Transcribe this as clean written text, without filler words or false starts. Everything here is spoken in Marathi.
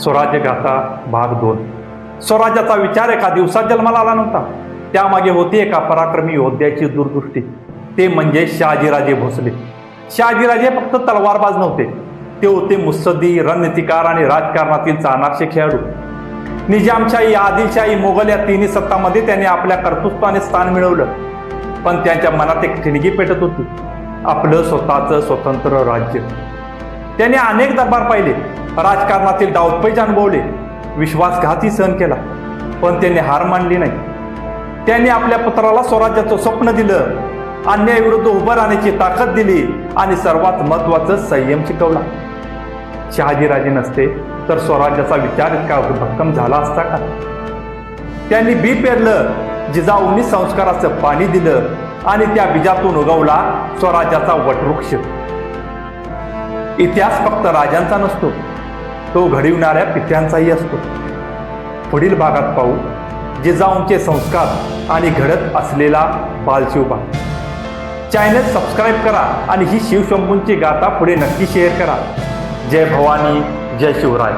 स्वराज्य गाथा भाग 2. स्वराज्याचा विचार एका दिवसात जन्माला आला नव्हता. त्यामागे होती एका पराक्रमी योद्ध्याची दूरदृष्टी. ते म्हणजे शहाजीराजे भोसले. शहाजीराजे फक्त तलवारबाज नव्हते, ते होते मुत्सद्दी, रणनीतिकार आणि राजकारणातील चाणाक्षे खेळाडू. निजामशाही, आदिलशाही, मोगल या तिन्ही सत्तांमध्ये त्यांनी आपल्या कर्तृत्वाने स्थान मिळवलं. पण त्यांच्या मनात एक ठिणगी पेटत होती, आपलं स्वतःचं स्वतंत्र राज्य. त्यांनी अनेक दरबार पाहिले, राजकारणातील डावपेच अनुभवले, विश्वासघातही सहन केला, पण त्यांनी हार मानली नाही. त्यांनी आपल्या पुत्राला स्वराज्याचं स्वप्न दिलं, अन्यायाविरुद्ध उभं राहण्याची ताकद दिली आणि सर्वात महत्वाचं संयम शिकवला. शहाजीराजे नसते तर स्वराज्याचा विचार इतका भक्कम झाला असता का? त्यांनी बी पेरलं, जिजाऊंनी संस्काराचं पाणी दिलं आणि त्या बीजातून उगवला स्वराज्याचा वटवृक्ष. इतिहास फक्त राजांचा नसतो, तो घडविणाऱ्या पित्यांचाही असतो. पुढील भागात पाहू जिजाऊंचे संस्कार आणि घडत असलेला बालशिवबा. चॅनल सबस्क्राईब करा आणि ही शिवशंभूंची गाथा पुढे नक्की शेअर करा. जय भवानी, जय शिवराय.